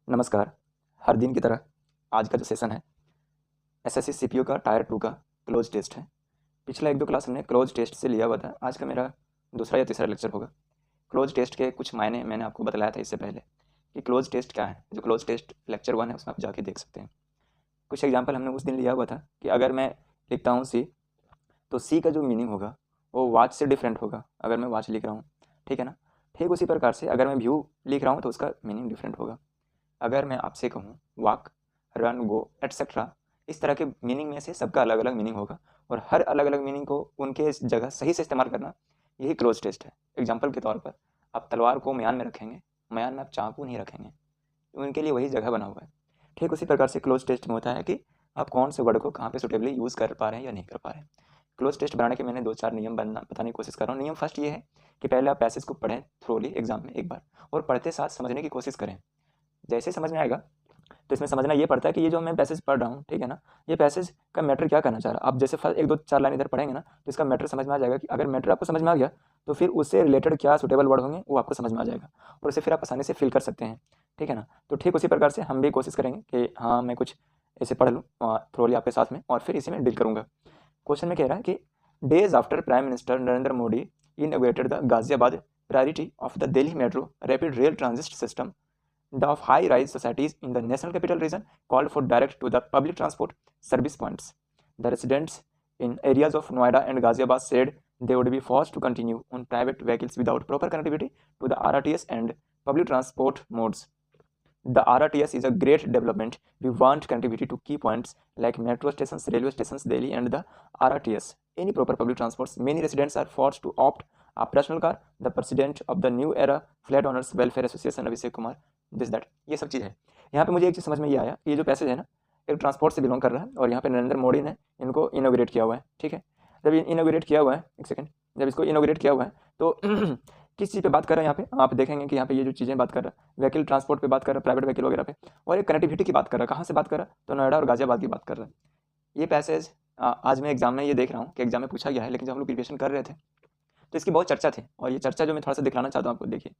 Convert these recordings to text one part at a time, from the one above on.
नमस्कार। हर दिन की तरह आज का जो सेशन है एसएससी सीपीयू का टायर 2 का क्लोज टेस्ट है। पिछला 1-2 क्लास हमने क्लोज टेस्ट से लिया हुआ था। आज का मेरा दूसरा या तीसरा लेक्चर होगा। क्लोज टेस्ट के कुछ मायने मैंने आपको बतलाया था इससे पहले कि क्लोज टेस्ट क्या है। जो क्लोज टेस्ट लेक्चर 1 है उसमें आप जाके देख सकते हैं। कुछ एग्जाम्पल हमने उस दिन लिया हुआ था कि अगर मैं लिखता हूँ सी, तो सी का जो मीनिंग होगा वो वॉच से डिफरेंट होगा अगर मैं वॉच लिख रहा हूँ, ठीक है ना। ठीक उसी प्रकार से अगर मैं व्यू लिख रहा हूँ तो उसका मीनिंग डिफरेंट होगा। अगर मैं आपसे कहूँ वॉक, रन, गो एटसेट्रा, इस तरह के मीनिंग में से सबका अलग अलग मीनिंग होगा और हर अलग अलग मीनिंग को उनके जगह सही से इस्तेमाल करना, यही क्लोज टेस्ट है। एग्जाम्पल के तौर पर आप तलवार को म्यान में रखेंगे, म्यान में आप चाकू नहीं रखेंगे, उनके लिए वही जगह बना हुआ है। ठीक उसी प्रकार से क्लोज टेस्ट में होता है कि आप कौन से वर्ड को कहाँ पे सुटेबली यूज़ कर पा रहे हैं या नहीं कर पा रहे हैं। क्लोज टेस्ट बनाने के मैंने 2-4 नियम बताने की कोशिश कर रहा हूँ। नियम फर्स्ट ये है कि पहले आप पैसेज को पढ़ें थ्रोली एग्जाम में एक बार, और पढ़ते साथ समझने की कोशिश करें। जैसे समझ में आएगा तो इसमें समझना ये पड़ता है कि ये जो मैं पैसेज पढ़ रहा हूँ, ठीक है ना, ये पैसेज का मैटर क्या करना चाह रहा है। आप जैसे फर्स्ट 1-2-4 लाइन इधर पढ़ेंगे ना तो इसका मैटर समझ में आ जाएगा कि अगर मैटर आपको समझ में आ गया तो फिर उससे रिलेटेड क्या सुटेबल वर्ड होंगे वो आपको समझ में आ जाएगा और उसे फिर आप आसानी से फिल कर सकते हैं, ठीक है ना। तो ठीक उसी प्रकार से हम भी कोशिश करेंगे कि हाँ मैं कुछ ऐसे पढ़ लूँ थ्रोली आपके साथ में और फिर इसी में डील करूँगा। क्वेश्चन में कह रहा है कि days after prime minister Narendra Modi inaugurated the Ghaziabad priority of the Delhi metro rapid rail transit system, the high-rise societies in the national capital region called for direct to the public transport service points. The residents in areas of Noida and Ghaziabad said they would be forced to continue on private vehicles without proper connectivity to the RRTS and public transport modes. The RRTS is a great development. We want connectivity to key points like metro stations, railway stations, Delhi, and the RRTS. Any proper public transports. Many residents are forced to opt a personal car. The president of the New Era Flat Owners Welfare Association, Abhishek Kumar, this that, ये सब चीज़ है। यहाँ पे मुझे एक चीज़ समझ में ये आया कि ये जो पैसेज है ना एक ट्रांसपोर्ट से बिलोंग कर रहा है और यहाँ पे नरेंद्र मोदी ने इनको इनोग्रेट किया हुआ है, ठीक है। जब इनोग्रेट किया हुआ है, एक सेकंड, जब इसको इनोग्रेट किया हुआ है तो किस चीज़ पे बात कर रहे हैं यहाँ पे आप देखेंगे कि यहाँ पे ये जो चीज़ें बात कर रहा है व्हीकल ट्रांसपोर्ट पे बात कर रहा है, प्राइवेट व्हीकल वगैरह पे, और एक कनेक्टिविटी की बात कर रहा है। कहाँ से बात कर रहा है तो नोएडा और गाजियाबाद की बात कर रहा है। ये पैसेज आज मैं एग्जाम में ये देख रहा हूँ कि एग्जाम में पूछा गया है, लेकिन जब हम लोग प्रिपरेशन कर रहे थे तो इसकी बहुत चर्चा थी और ये चर्चा जो मैं थोड़ा सा दिखलाना चाहता हूँ आपको। देखिए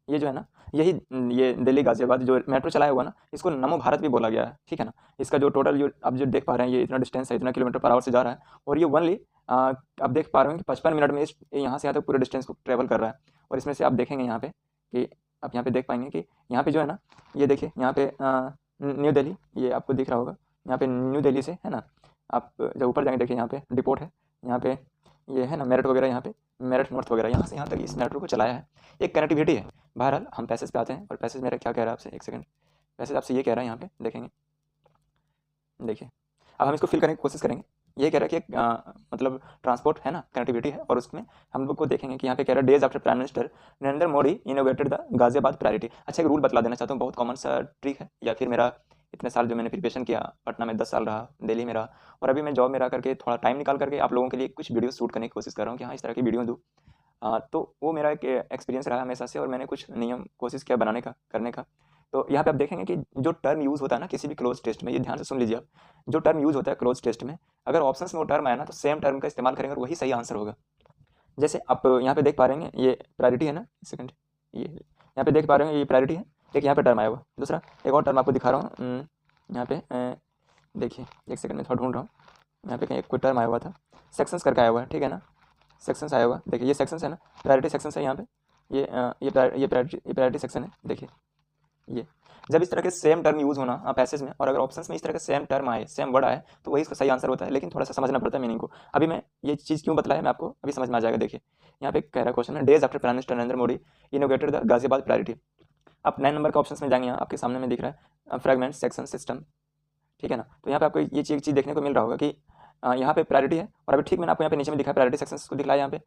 ये जो है ना, यही ये दिल्ली गाजियाबाद जो मेट्रो चलाया हुआ ना, इसको नमो भारत भी बोला गया है, ठीक है ना। इसका जो टोटल जो आप जो देख पा रहे हैं ये इतना डिस्टेंस है, इतना किलोमीटर पर आवर से जा रहा है और ये ओनली आप देख पा रहे हैं कि 55 मिनट में इस यहाँ से यहाँ तक पूरे डिस्टेंस को ट्रेवल कर रहा है। और इसमें से आप देखेंगे यहाँ पे कि आप यहाँ पे देख पाएंगे कि यहाँ पे जो है ना, ये देखिए यहाँ पे न्यू दिल्ली, ये आपको दिख रहा होगा यहाँ पे न्यू दिल्ली से, है ना। आप जब ऊपर जाएंगे देखिए यहाँ पे डिपोट है, यहाँ पे ये है ना मेरठ वगैरह, यहाँ पे मेरठ नॉर्थ वगैरह, यहाँ से यहाँ तक इस मेट्रो को चलाया है। एक कनेक्टिविटी है। बहरहाल हम पैसेज पे आते हैं और पैसेज मेरा क्या कह रहा है आपसे, एक सेकंड। पैसेज आपसे ये कह रहा है, यहाँ पे देखेंगे, देखिए अब हम इसको फिल करने की कोशिश करेंगे। ये कह रहा है कि एक मतलब ट्रांसपोर्ट है ना, कनेक्टिविटी है, और उसमें हम लोग को देखेंगे कि यहाँ पे कह रहा है days after prime minister Narendra Modi innovated the Ghaziabad priority. अच्छा एक रूल बतला देना चाहता हूँ, बहुत कॉमन सा ट्रिक है, या फिर मेरा इतने साल जो मैंने प्रिपरेशन किया, पटना में 10 साल रहा, दिल्ली में रहा, और अभी मैं जॉब में रह करके थोड़ा टाइम निकाल करके आप लोगों के लिए कुछ वीडियो शूट करने की कोशिश कर रहा हूँ कि हाँ इस तरह की वीडियो दूँ। तो वो मेरा एक एक्सपीरियंस रहा हमेशा से और मैंने कुछ नियम कोशिश किया बनाने का, करने का। तो यहाँ पे आप देखेंगे कि जो टर्म यूज़ होता है ना किसी भी क्लोज टेस्ट में, ये ध्यान से सुन लीजिए आप, जो टर्म यूज़ होता है क्लोज टेस्ट में, अगर ऑप्शंस में वो टर्म आया ना तो सेम टर्म का इस्तेमाल करेंगे और वही सही आंसर होगा। जैसे आप यहाँ पे देख पा रहे हैं ये प्रायोरिटी है ना, सेकंड, ये यहाँ पे देख पा रहे हैं ये प्रायोरिटी है, एक यहाँ पे टर्म आया हुआ। दूसरा एक और टर्म आपको दिखा रहा हूँ, यहाँ पे देखिए, एक सेकंड में थोड़ा ढूंढ रहा हूँ, यहाँ पे कहीं एक कोई टर्म आया हुआ था, सेक्शंस करके आया हुआ है, ठीक है ना, सेक्शंस आया हुआ, देखिए ये सेक्शंस है ना, प्रायोरिटी सेक्शंस है यहाँ पे, ये प्रायोरिटी सेक्शन है, देखिए ये। जब इस तरह के सेम टर्म यूज़ होना पैसेज में, और अगर ऑप्शंस में इस तरह के सेम टर्म आए, सेम वर्ड आए, तो वही इसका सही आंसर होता है, लेकिन थोड़ा सा समझना पड़ता है मीनिंग को। अभी मैं ये चीज़ क्यों बतलाया मैं आपको अभी समझ में आ जाएगा। देखिए यहाँ पे कह रहा क्वेश्चन है days after prime minister Narendra Modi inaugurated the Ghaziabad priority. आप 9 नंबर के ऑप्शन में जाएंगे, यहाँ आपके सामने में दिख रहा है फ्रेगमेंट सेक्शन सिस्टम, ठीक है ना। तो यहाँ पे आपको ये चीज़ देखने को मिल रहा होगा कि यहाँ पे प्रायोरिटी है, और अभी ठीक मैंने आपको यहाँ पे नीचे में दिखा प्रायोरिटी सेक्शन को दिखलाया, यहाँ पे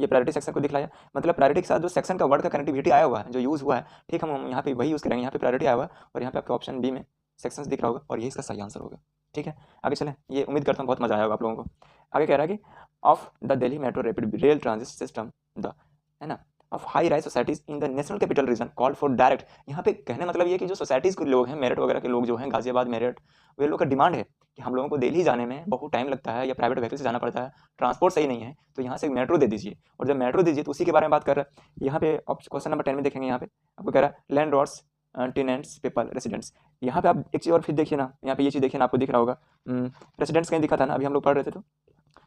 ये प्रायोरिटी सेक्शन को दिखलाया, मतलब प्रायोरिटी के साथ जो सेक्शन का वर्ड का कनेक्टिविटी आया हुआ है, जो यूज़ हुआ है, ठीक, हम यहाँ पे वही यूज़ करेंगे। यहाँ पे प्रायोरिटी आया हुआ है और यहाँ पे आपके ऑप्शन बी में सेक्शंस दिख रहा होगा और यही इसका सही आंसर होगा, ठीक है। आगे चलें, ये उम्मीद करता हूँ बहुत मजा आया होगा आप लोगों को। आगे कह रहा है कि of the Delhi metro rapid rail transit system the, है ना, of high rise societies in the national capital region called for direct. यहाँ पे कहने मतलब ये कि जो सोसाइटीज़ के लोग हैं, मेरठ वगैरह के लोग जो हैं, गाजियाबाद मेरठ, वे लोग का डिमांड है कि हम लोगों को दिल्ली जाने में बहुत टाइम लगता है या प्राइवेट व्हीकल से जाना पड़ता है, ट्रांसपोर्ट सही नहीं है, तो यहाँ से मेट्रो दे दीजिए। और जब मेट्रो दीजिए तो उसी के बारे में बात कर रहा है। यहाँ पे क्वेश्चन नंबर 10 में देखेंगे, यहाँ पे आपको कह रहा है landlords tenants people residents. यहाँ पे आप एक चीज़ और फिर देखिए ना, यहाँ पे ये चीज़ देखिए ना, आपको दिख रहा होगा रेसिडेंट्स कहीं दिखा था ना, अभी हम लोग पढ़ रहे थे तो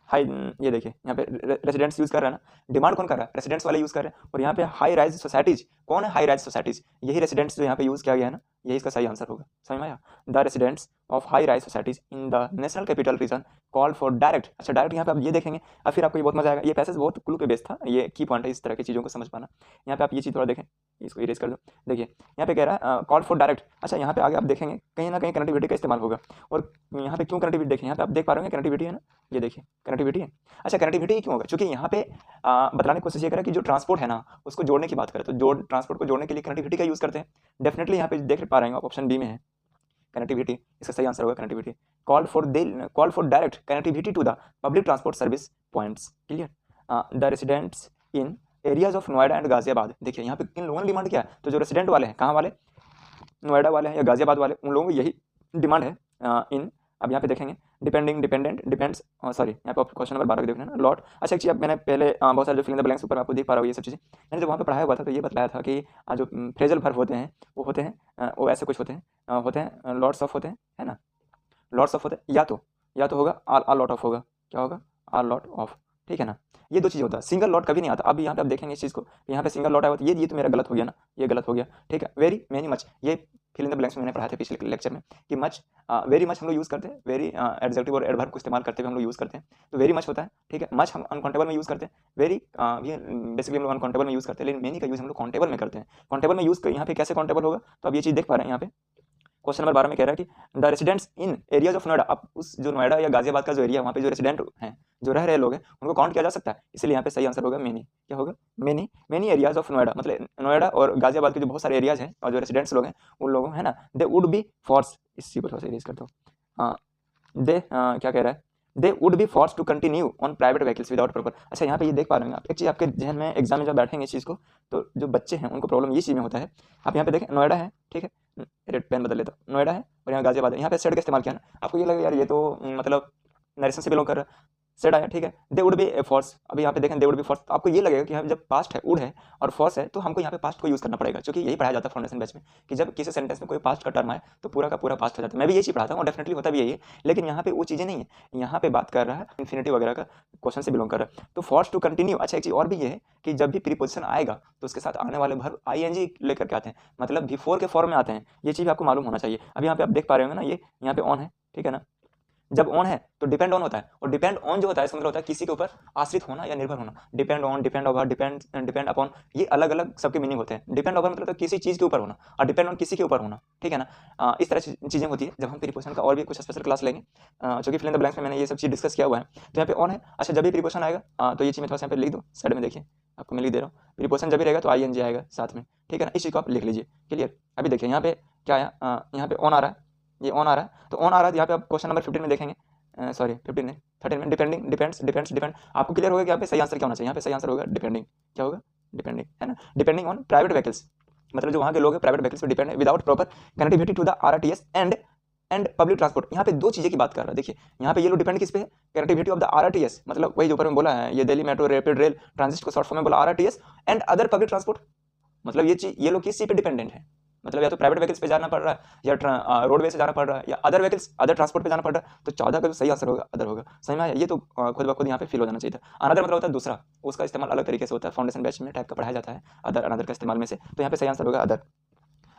हाई, ये देखिए यहाँ पे रेसिडेंट्स यूज़ कर रहा है ना, डिमांड कौन कर रहा है, रेसिडेंट्स वाले यूज़ कर रहे हैं। और यहाँ पे हाई राइज सोसाइटीज, कौन है हाई राइज सोसाइटीज, यही रेसिडेंट्स जो यहाँ पे यूज़ किया गया है ना, यही इसका सही आंसर होगा। समझ में आया, the residents of high rise societies in the national capital region call for direct. अच्छा डायरेक्ट यहाँ पे आप ये देखेंगे, अब फिर आपको ये बहुत मजा आएगा, ये पैसेज बहुत क्लू पे बेस्ड था, ये की पॉइंट है इस तरह की चीज़ों को समझ पाना। यहाँ पे आप ये चीज़ थोड़ा देखें, इसको इरेज कर दो। देखिए यहाँ पे कह रहा है कॉल फॉर डायरेक्ट। अच्छा यहाँ पे आगे आप देखेंगे कहीं ना कहीं कनेक्टिविटी का इस्तेमाल होगा, और यहाँ पे क्यों कनेक्टिविटी देखें, यहाँ पे आप देख पा रहे हैं कनेक्टिविटी है ना, ये देखिए कनेक्टिविटी है। अच्छा कनेक्टिविटी क्यों होगा, क्योंकि यहाँ पे बताने की कोशिश ये करें कि जो ट्रांसपोर्ट है ना उसको जोड़ने की बात करें, तो जो ट्रांसपोर्ट को जोड़ने के लिए कनेक्टिविटी का यूज़ करते हैं। डेफिनेटली यहाँ पे देख पा रहे हैं आप, ऑप्शन बी में है कनेक्टिविटी, इसका सही आंसर होगा connectivity. Call for direct connectivity to the public transport service points. Clear, the residents in areas of Noida and Ghaziabad. देखिए यहाँ पे किन लोगों ने डिमांड किया है, तो जो रेसिडेंट वाले हैं, कहाँ वाले, नोएडा वाले हैं या गाजियाबाद वाले, उन लोगों को यही डिमांड है इन, अब यहाँ पे देखेंगे डिपेंडिंग, डिपेंडेंट, डिपेंड्स, सॉरी यहाँ पे क्वेश्चन नंबर 12 देखना ना, लॉट। अच्छा एक चीज़ मैंने पहले बहुत सारे जो फिल इन द ब्लैंक्स ऊपर आपको दिख पा रहा हूँ ये सब चीज़ें, मैंने जब वहाँ पे पढ़ाया हुआ था तो ये बताया था कि जो फ्रेजल वर्ब होते हैं वो होते हैं वो ऐसे कुछ होते हैं लॉट्स ऑफ होते हैं, है ना, लॉट्स ऑफ होते हैं, या तो होगा आल लॉट ऑफ, होगा क्या होगा, आल लॉट ऑफ, ठीक है ना, ये दो चीज़ होता है, सिंगल लॉट कभी नहीं आता। अब यहाँ पे आप देखेंगे इस चीज़ को, यहाँ पे सिंगल लॉट आया तो ये तो मेरा गलत हो गया ना, ये गलत हो गया, ठीक है। वेरी मैनी मच, ये फिल इन द ब्लैंक्स में मैंने पढ़ा था पिछले लेक्चर में कि मच, वेरी मच हम लोग यूज़ करते हैं, वेरी एडजेक्टिव और एडवर्ब को इस्तेमाल करते हुए हम लोग यूज़ करते हैं, तो वेरी मच होता है, ठीक है। मच हम अनकाउंटेबल में यूज़ करते हैं, वेरी बेसिकली हम लोग अनकाउंटेबल में यूज़ करते हैं, लेकिन मैनी का यूज़ हम लोग काउंटेबल में करते हैं। काउंटेबल में यूज़ यहाँ पे कैसे काउंटेबल होगा, तो अब ये चीज़ देख पा रहे हैं यहाँ पे क्वेश्चन नंबर 12 में कह रहा है कि the residents in areas of Noida. अब उस जो नोएडा या गाजियाबाद का जो एरिया वहाँ पे जो रेसिडेंट हैं, जो रह रहे लोग हैं, उनको काउंट किया जा सकता है, इसलिए यहाँ पे सही आंसर होगा मेनी। क्या होगा, many, many areas of Noida, मतलब नोएडा और गाजियाबाद के जो बहुत सारे एरियाज हैं और जो रेसिडेंट्स लोग हैं उन लोगों, है ना, दे वुड बी फोर्स, इस चीज़ को थोड़ा सा इरेज करता हूँ, दे क्या कह रहा है, they would be force to continue on private vehicles without proper. अच्छा यहाँ पे ये देख पा रहे हैं आप, एक चीज़ आपके जहन में एग्जाम में जब बैठेंगे इस चीज़ को, तो जो बच्चे हैं उनको प्रॉब्लम ये चीज़ में होता है। आप यहाँ पे देखें नोएडा है, ठीक है, रेड पेन बदल लेता, नोएडा है और यहाँ गाजियाबाद है, यहाँ पे सेड का इस्तेमाल किया ना, आपको ये लगे यार ये तो मतलब नरेशन से बिलोंग कर रहा है, सेड आया, ठीक है। दे वुड बी फोर्स, अभी यहाँ पे देखें दे वुड बी फोर्स, तो आपको ये लगेगा कि हम जब पास्ट है, वुड है और फोर्स है, तो हमको यहाँ पे पास्ट को यूज़ करना पड़ेगा, क्योंकि यही पढ़ाया जाता है फाउंडेशन बैच में कि जब किसी सेंटेंस में कोई पास्ट का टर्म आए तो पूरा का पूरा पास्ट हो जाता है। मैं भी ये चीज़ पढ़ाता हूँ और डेफिनेटली होता भी यही है, लेकिन यहाँ पे वो चीज़ें नहीं है, यहाँ पे बात कर रहा है इन्फिनिटी वगैरह का, क्वेश्चन से बिलोंग कर रहा है, तो फोर्स टू कंटिन्यू। अच्छा एक चीज़ और भी ये है कि जब भी प्रीपोजिशन आएगा तो उसके साथ आने वाले वर्ब आईएनजी लेकर के आते हैं, मतलब बिफोर के फॉर्म में आते हैं, ये चीज़ आपको मालूम होना चाहिए। अब यहाँ पे आप देख पा रहे होंगे ना, ये यहाँ पे ऑन है, ठीक है ना, जब ऑन है तो डिपेंड ऑन होता है, और डिपेंड ऑन जो होता है इसका मतलब होता है किसी के ऊपर आश्रित होना या निर्भर होना। Depend on, depend over, depend upon, ये अलग अलग सबके मीनिंग होते हैं। डिपेंड ओवर मतलब तो किसी चीज़ के ऊपर होना, और डिपेंड ऑन किसी के ऊपर होना, ठीक है ना। इस तरह चीज़ें होती है। जब हम प्रीपोजिशन का और भी कुछ स्पेशल क्लास लेंगे, चूँकि फिल इन द ब्लैंक्स में मैंने ये सब चीज़ डिस्कस किया हुआ है, तो यहाँ पे ऑन है। अच्छा जब भी प्रीपोजिशन आएगा तो ये चीज़ मैं थोड़ा सा यहाँ पे लिख दूँ, साइड में देखिए आपको मैं लिख दे रहा हूँ, प्रीपोजिशन जब भी रहेगा तो आईएनजी आएगा साथ में, ठीक है ना, इस चीज़ को आप लिख लीजिए। क्लियर, अभी देखिए यहाँ पे क्या आया, यहाँ पे ऑन आ रहा है, ये ऑन आ रहा है, तो ऑन आ रहा है, यहाँ पे आप क्वेश्चन नंबर 15 में देखेंगे, सॉरी 15 नहीं 13 में, डिपेंडिंग, डिपेंड्स, डिपेंड्स, डिपेंड। आपको क्लियर होगा कि यहाँ पे सही आंसर क्या होना चाहिए, यहाँ पे सही आंसर होगा डिपेंडिंग। क्या होगा, डिपेंडिंग, है ना, डिपेंडिंग ऑन प्राइवेट व्हीकल्स, मतलब जो वहाँ के लोग हैं प्राइवेट व्हीकल्स पे डिपेंड है, without proper connectivity to the RTS and public transport. यहाँ पे दो चीज़ें की बात कर रहा है, देखिए यहाँ पे ये लोग डिपेंड किस पे है, कनेक्टिविटी ऑफ द आरटीएस, मतलब वही जो ऊपर में बोला है, ये Delhi metro, rapid rail transit को शॉर्ट फॉर्म में बोला RTS, and other public transport, मतलब ये लोग किस चीज़ पे डिपेंडेंट है, मतलब या तो प्राइवेट व्हीकल्स पे जाना पड़ रहा है, या रोडवे से जाना पड़ रहा है, या अदर व्हीकल्स, अदर ट्रांसपोर्ट पे जाना पड़ रहा है, तो 14 का जो सही आंसर होगा अदर होगा। सही में आया, ये तो खुद ब खुद यहाँ पे फिल हो जाना चाहिए था। अनदर मतलब होता है दूसरा, उसका इस्तेमाल अलग तरीके से होता है, फाउंडेशन बैच में टाइप का पढ़ाया जाता है अदर, अनदर का इस्तेमाल में से, तो यहाँ पे सही आंसर होगा अदर।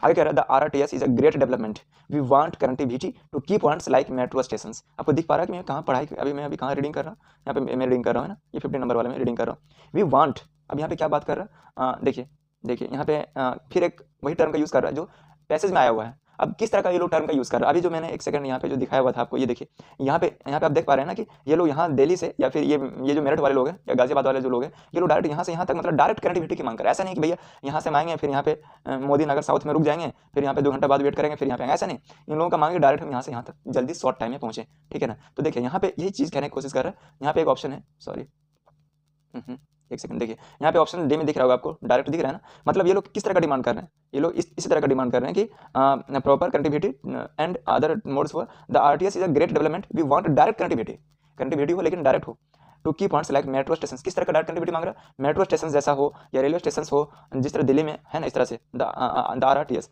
आगे कह रहा है the RTS is a great development, we want connectivity to key points like metro station. आपको दिख पा रहा है कि मैं कहाँ पढ़ाई, मैं कहाँ रीडिंग कर रहा हूँ, यहाँ पे मैं रीडिंग कर रहा हूँ ना, ये 15 नंबर वाले में रीडिंग कर रहा हूँ। वी वांट, अब यहाँ पे क्या बात कर रहा है, देखिए यहाँ पे फिर एक वही टर्म का यूज़ कर रहा है जो पैसेज में आया हुआ है। अब किस तरह का ये लोग टर्म का यूज़ कर रहा है, अभी जो मैंने एक सेकंड यहाँ पे जो दिखाया हुआ था आपको, ये देखिए यहाँ पे आप देख पा रहे हैं ना कि ये लोग यहाँ दिल्ली से, या फिर ये जो मेरठ वाले लोग हैं या गाजियाबाद वाले जो लोग हैं, ये लोग डायरेक्ट यहाँ से यहाँ तक, मतलब डायरेक्ट कनेक्टिविटी की मांग कर, ऐसा नहीं कि भैया यहाँ से आएंगे फिर यहाँ पे मोदी नगर साउथ में रुक जाएंगे, फिर यहाँ पे 2 घंटा बाद वेट करेंगे फिर यहाँ पे, ऐसा नहीं, इन लोगों का मांगे डायरेक्ट हम यहाँ से यहाँ तक जल्दी शॉर्ट टाइम में पहुँचे, ठीक है ना। तो देखिए यहाँ पे यही चीज़ कहने की कोशिश कर रहा है। यहाँ पे एक ऑप्शन है, सॉरी एक सेकंड, देखिए यहाँ पे ऑप्शन डी में दिख रहा होगा आपको, डायरेक्ट दिख रहा है ना, मतलब ये लोग किस तरह का डिमांड कर रहे हैं, ये लोग इसी तरह का डिमांड कर रहे हैं कि proper connectivity and other modes for the RTS is a great development, we want direct connectivity हो लेकिन डायरेक्ट हो to key points like metro station. किस तरह का डायरेक्ट कनेक्टिविटी मांग रहा है, मेट्रो स्टेशन जैसा हो या रेलवे स्टेशन हो, जिस तरह दिल्ली में है ना, इस तरह से the RTS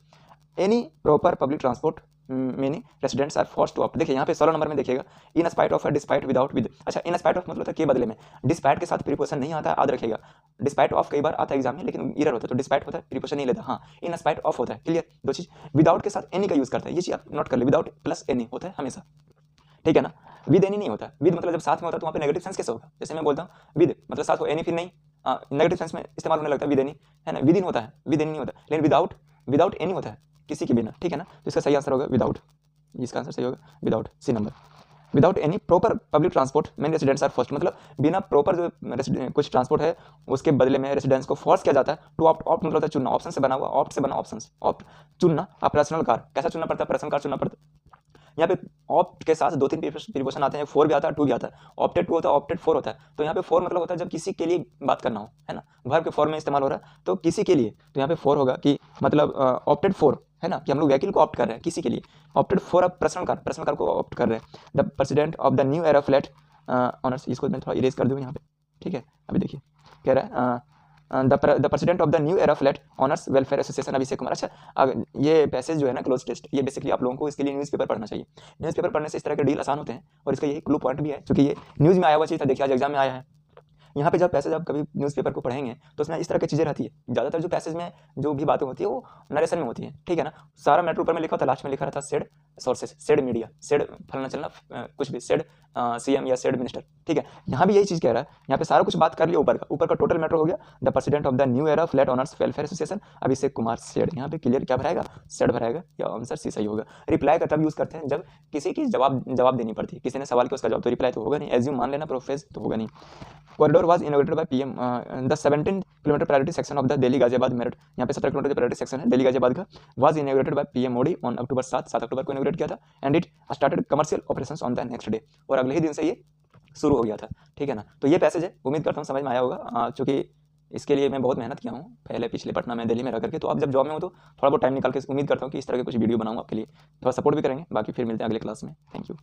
any proper public transport many residents are force to opt. देखिए यहाँ पे 16 नंबर में देखिएगा, in spite of, despite, without, with. अच्छा, इन स्पाइट ऑफ मतलब था के बदले में, डिस्पाइट के साथ प्रीपोजिशन नहीं आता है, याद रखिएगा। डिस्पाइट ऑफ कई बार आता है एग्जाम में, लेकिन इरर होता है, तो डिस्पाइट होता है, प्रीपोजिशन नहीं लेता। हाँ, इन स्पाइट ऑफ होता है, क्लियर। दो चीज, विदाउट के साथ एनी का यूज करता है, ये चीज आप नोट कर ले, विदाउट प्लस एनी होता है हमेशा, ठीक है ना। विद एनी नहीं होता, विद मतलब जब साथ में होता है तो वहाँ पे नेगेटिव सेंस कैसे होगा, जैसे मैं बोलता हूँ विद मतलब साथ हो, एनी फिर नहीं, नेगेटिव सेंस में इस्तेमाल होने लगता है विद एनी, है ना। विद इन होता है, विद एनी नहीं होता, लेकिन विदाउट, विदाउट एनी होता है, किसी के बिना, ठीक है ना। तो इसका सही आंसर होगा विदाउट, इसका आंसर सही होगा without, C number. Without any proper public transport main residents are forced, मतलब बिना प्रॉपर जो कुछ ट्रांसपोर्ट है उसके बदले में रेसिडेंट्स को फोर्स किया जाता है टू ऑप्ट। ऑप्ट मतलब होता है चुनना, ऑप्शन से बना हुआ, ऑप्ट से बना ऑप्शन, ऑप्ट चुनना। आप पर्सनल कार कैसा चुनना पड़ता है, पर्सनल कार चुनना पड़ता है। यहाँ पे ऑप्ट के साथ 2-3 प्रीपोजिशन आते हैं, 4 भी आता है, 2 भी आता है। ऑप्टेड 2 होता है, ऑप्टेड 4 होता है। तो यहाँ पे 4 मतलब होता है जब किसी के लिए बात करना हो, है ना, वर्ब के फॉर्म में इस्तेमाल हो रहा है तो किसी के लिए, तो यहाँ पे 4 होगा कि मतलब ऑप्टेड 4, है ना, कि हम लोग व्हीकल को ऑप्ट कर रहे हैं किसी के लिए। ऑप्टेड 4 अब पर्सनल कार को ऑप्ट कर रहे हैं। The president of the new era flat honours, इसको मैं थोड़ा इरेज कर दूँ यहाँ पे, ठीक है। अभी देखिए कह रहा है the president of the new era flat owners welfare association Abhishek Kumar. अच्छा, ये पैसेज जो है ना क्लोज टेस्ट, ये बेसिकली आप लोगों को इसके लिए न्यूज़पेपर पढ़ना चाहिए। न्यूज़पेपर पढ़ने से इस तरह के डील आसान होते हैं, और इसका यही क्लू पॉइंट भी है, क्योंकि ये न्यूज़ में आया हुआ चीज़ था, देखिए आज एग्जाम में आया है। यहाँ पे जब पैसेज आप कभी न्यूज़पेपर को पढ़ेंगे तो उसमें इस तरह की चीज़ें रहती है। ज़्यादातर जो पैसेज में जो भी बातें होती है वो नरेशन में होती है, ठीक है ना। सारा मैटर ऊपर में लिखा होता है, लास्ट में लिखा रहता है said sources, said media, said फलना चलना, कुछ भी सेड सीएम या सेड मिनिस्टर, ठीक है। यहाँ भी यही चीज़ कह रहा है, यहाँ पे सारा कुछ बात कर लिया, ऊपर का टोटल मैटर हो गया। The president of the new era flat owners welfare association Abhishek Kumar said. यहाँ पे क्लियर क्या भराएगा, सेड भराएगा, या आंसर सी सही होगा। रिप्लाई का तब यूज़ करते हैं जब किसी की जवाब देनी पड़ती है, किसी ने सवाल किया उसका जवाब, तो रिप्लाई तो होगा नहीं, एज्यूम मान लेना, प्रोफेस तो होगा नहीं। Corridor was inaugurated by PM the 17 kilometre priority section of the Delhi Ghaziabad Meerut. यहाँ पे 17 किलोमीटर प्रायोरिटी सेक्शन है दिल्ली गाजियाबाद का। Was inaugurated by PM Modi on October 7 अक्टूबर को इनॉग्रेट किया था। And it started commercial operations on the next day, और अगले ही दिन से ये शुरू हो गया था, ठीक है ना। तो ये पैसेज है, उम्मीद करता हूँ समझ में आया होगा, चूँकि इसके लिए मैं बहुत मेहनत किया हूँ पहले, पिछले पटना में, दिल्ली में रह करके। तो अब जब जॉब में हूँ तो थोड़ा बहुत टाइम निकाल के उम्मीद करता हूँ कि इस तरह के कुछ वीडियो बनाऊँ आपके लिए, थोड़ा सपोर्ट भी करेंगे। बाकी फिर मिलते हैं अगले क्लास में, थैंक यू।